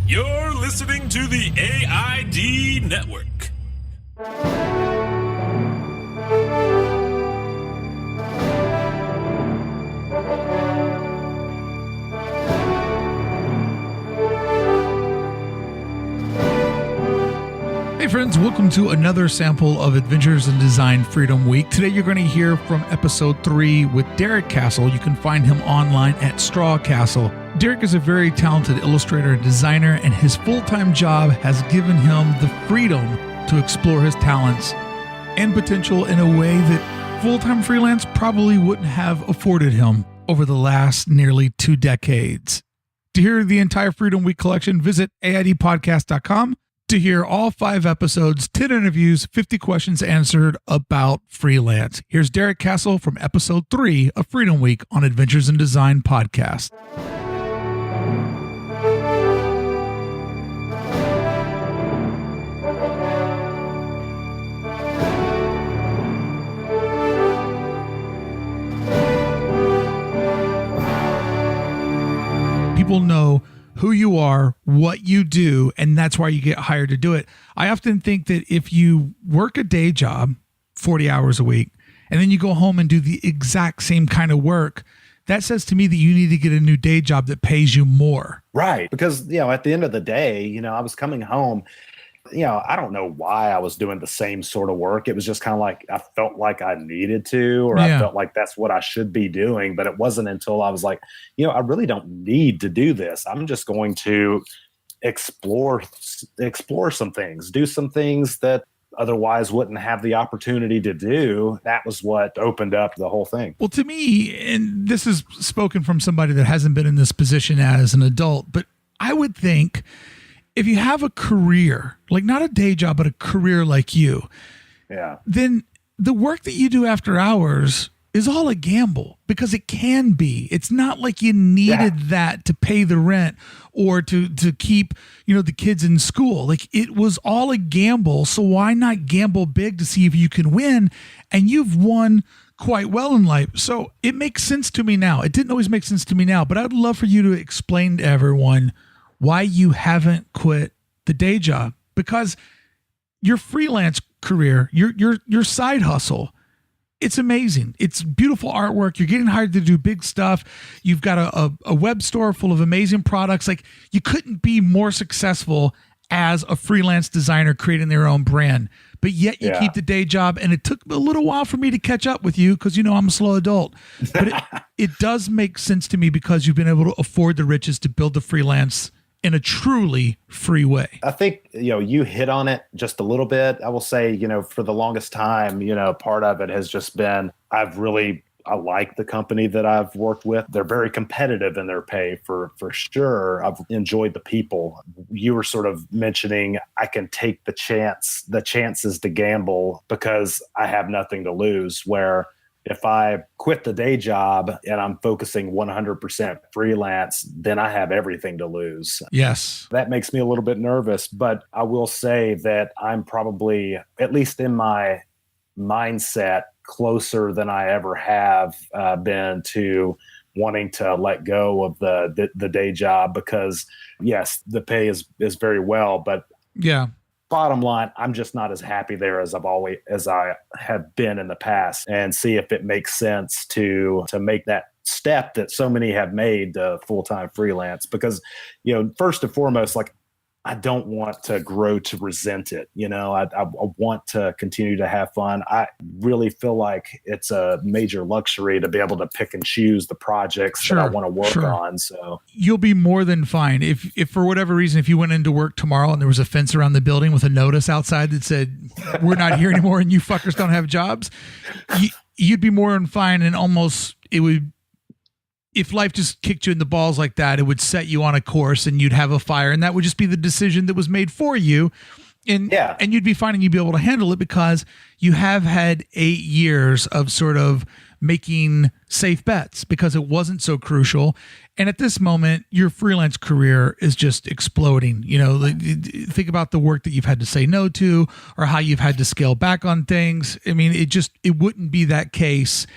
You're listening to the AID Network. Hey friends, welcome to another sample of Adventures in Design Freedom Week. Today you're going to hear from episode 3 with Derrick Castle. You can find him online at Straw Castle. Derrick is a very talented illustrator and designer, and his full-time job has given him the freedom to explore his talents and potential in a way that full-time freelance probably wouldn't have afforded him over the last nearly 2 decades. To hear the entire Freedom Week collection, visit aidpodcast.com. To hear all 5 episodes, 10 interviews, 50 questions answered about freelance. Here's Derrick Castle from episode 3 of Freedom Week on Adventures in Design podcast. People know who you are, what you do, and that's why you get hired to do it. I often think that if you work a day job, 40 hours a week, and then you go home and do the exact same kind of work, that says to me that you need to get a new day job that pays you more. Right. Because, at the end of the day, I was coming home, I don't know why I was doing the same sort of work. It was just kind of like I felt like I needed to, or I felt like that's what I should be doing. But it wasn't until I was like, I really don't need to do this. I'm just going to explore some things, do some things that otherwise wouldn't have the opportunity to do. That was what opened up the whole thing. Well, to me, and this is spoken from somebody that hasn't been in this position as an adult, but I would think if you have a career, like not a day job, but a career like you, then the work that you do after hours is all a gamble, because it can be. It's not like you needed that to pay the rent or to keep, the kids in school. Like, it was all a gamble. So why not gamble big to see if you can win? And you've won quite well in life. So it makes sense to me now. It didn't always make sense to me now, but I'd love for you to explain to everyone why you haven't quit the day job, because your freelance career, your side hustle, it's amazing. It's beautiful artwork. You're getting hired to do big stuff. You've got a web store full of amazing products. Like, you couldn't be more successful as a freelance designer creating their own brand, but yet you keep the day job. And it took a little while for me to catch up with you, because, I'm a slow adult, but it does make sense to me, because you've been able to afford the riches to build the freelance in a truly free way. I think, you hit on it just a little bit. I will say, for the longest time, part of it has just been, I like the company that I've worked with. They're very competitive in their pay for sure. I've enjoyed the people. You were sort of mentioning I can take the chances to gamble because I have nothing to lose, where if I quit the day job and I'm focusing 100% freelance, then I have everything to lose. Yes. That makes me a little bit nervous, but I will say that I'm probably, at least in my mindset, closer than I ever have been to wanting to let go of the day job, because yes, the pay is very well, but bottom line, I'm just not as happy there as I have been in the past, and see if it makes sense to make that step that so many have made to full-time freelance. Because, first and foremost, like, I don't want to grow to resent it. I want to continue to have fun. I really feel like it's a major luxury to be able to pick and choose the projects that I want to work on. So you'll be more than fine. If for whatever reason, if you went into work tomorrow and there was a fence around the building with a notice outside that said, "We're not here anymore and you fuckers don't have jobs," you'd be more than fine. And almost it would, if life just kicked you in the balls like that, it would set you on a course and you'd have a fire, and that would just be the decision that was made for you. And you'd be fine, and you'd be able to handle it, because you have had 8 years of sort of making safe bets, because it wasn't so crucial. And at this moment, your freelance career is just exploding. Think about the work that you've had to say no to, or how you've had to scale back on things. I mean, it wouldn't be that case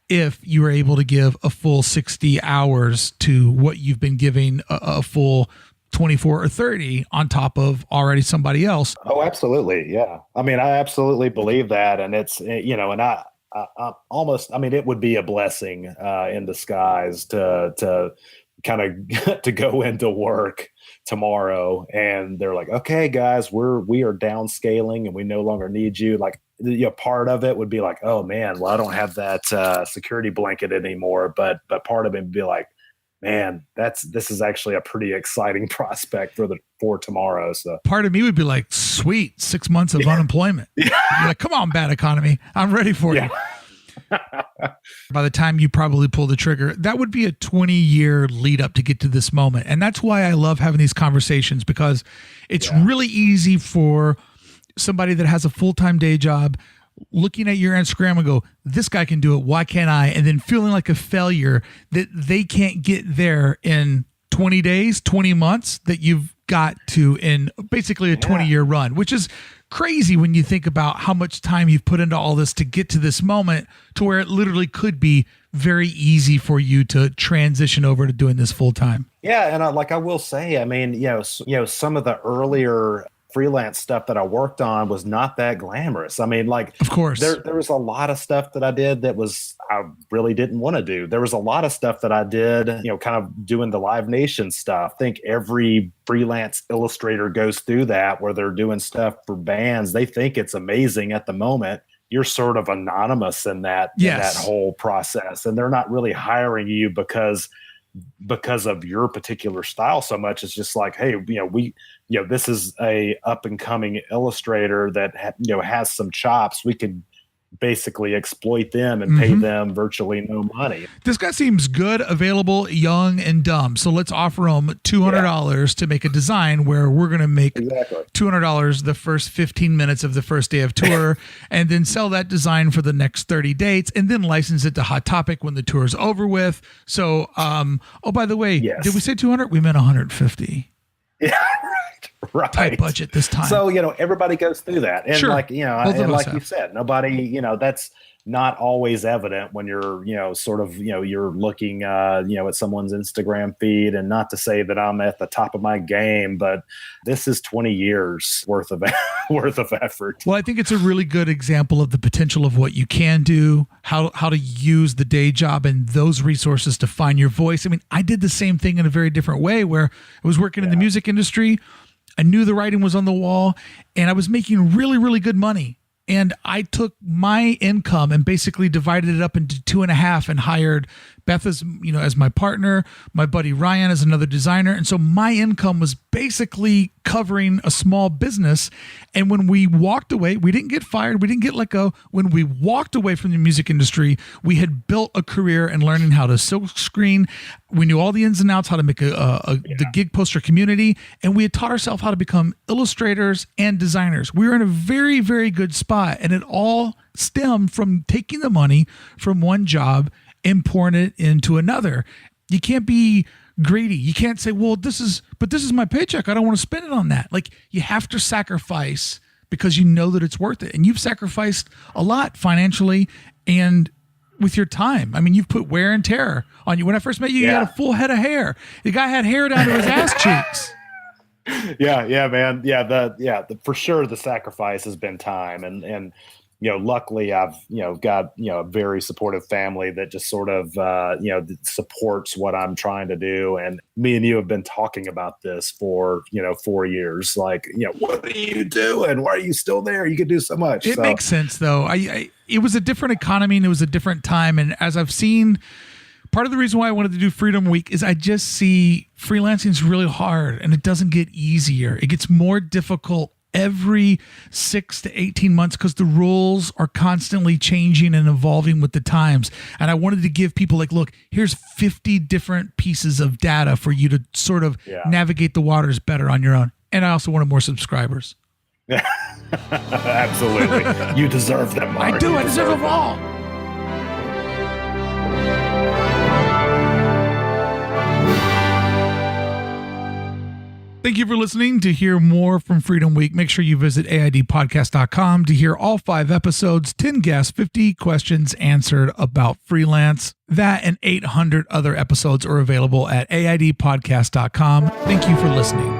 if you were able to give a full 60 hours to what you've been giving a full 24 or 30 on top of already somebody else. Oh, absolutely. Yeah. I mean, I absolutely believe that. And it's, and I almost, I mean, it would be a blessing in disguise to kind of to go into work tomorrow and they're like, okay, guys, we are downscaling and we no longer need you. Like, part of it would be like, oh man, well, I don't have that security blanket anymore. But part of it would be like, man, this is actually a pretty exciting prospect for tomorrow. So part of me would be like, sweet, 6 months of unemployment. You're like, come on, bad economy, I'm ready for you. By the time you probably pull the trigger, that would be a 20-year lead up to get to this moment. And that's why I love having these conversations, because it's really easy for somebody that has a full-time day job looking at your Instagram and go, this guy can do it, why can't I? And then feeling like a failure that they can't get there in 20 days, 20 months that you've got to in basically a 20-year run, which is crazy when you think about how much time you've put into all this to get to this moment to where it literally could be very easy for you to transition over to doing this full time. Yeah. And I will say, I mean, some of the earlier freelance stuff that I worked on was not that glamorous. I mean, like, of course, there was a lot of stuff that I did that I really didn't want to do. There was a lot of stuff that I did, kind of doing the Live Nation stuff. I think every freelance illustrator goes through that, where they're doing stuff for bands. They think it's amazing at the moment. You're sort of anonymous in that whole process, and they're not really hiring you because of your particular style so much. It's just like, hey, this is a up and coming illustrator that has some chops. We could basically exploit them and pay them virtually no money. This guy seems good, available, young, and dumb. So let's offer him $200 to make a design where we're going to make $200 the first 15 minutes of the first day of tour, and then sell that design for the next 30 dates, and then license it to Hot Topic when the tour is over with. So, by the way, did we say 200? We meant 150. Yeah. Right. Tight budget this time. So, everybody goes through that. And like you said, nobody, that's not always evident when you're, you're looking, at someone's Instagram feed. And not to say that I'm at the top of my game, but this is 20 years worth of effort. Well, I think it's a really good example of the potential of what you can do, how to use the day job and those resources to find your voice. I mean, I did the same thing in a very different way, where I was working in the music industry. I knew the writing was on the wall, and I was making really, really good money. And I took my income and basically divided it up into 2.5 and hired Beth as my partner, my buddy Ryan as another designer. And so my income was basically covering a small business. And when we walked away, we didn't get fired. We didn't get let go. When we walked away from the music industry, we had built a career in learning how to silk screen. We knew all the ins and outs, how to make the gig poster community. And we had taught ourselves how to become illustrators and designers. We were in a very, very good spot. And it all stemmed from taking the money from one job and pouring it into another. You can't be greedy. You can't say, well, this is my paycheck, I don't want to spend it on that. Like, you have to sacrifice because you know that it's worth it. And you've sacrificed a lot financially and with your time. I mean, you've put wear and tear on you. When I first met you, you had a full head of hair. The guy had hair down to his ass cheeks. Yeah, man. For sure, the sacrifice has been time, and luckily I've got a very supportive family that just sort of supports what I'm trying to do. And me and you have been talking about this for 4 years. Like, what are you doing? Why are you still there? You could do so much. It makes sense though. It was a different economy and it was a different time. And as I've seen, part of the reason why I wanted to do Freedom Week is I just see freelancing is really hard and it doesn't get easier. It gets more difficult every 6 to 18 months because the rules are constantly changing and evolving with the times. And I wanted to give people look, here's 50 different pieces of data for you to sort of navigate the waters better on your own. And I also wanted more subscribers. Absolutely. You deserve them, Mark. I do. I deserve them all. Thank you for listening. To hear more from Freedom Week, make sure you visit aidpodcast.com to hear all 5 episodes, 10 guests, 50 questions answered about freelance. That and 800 other episodes are available at aidpodcast.com. Thank you for listening.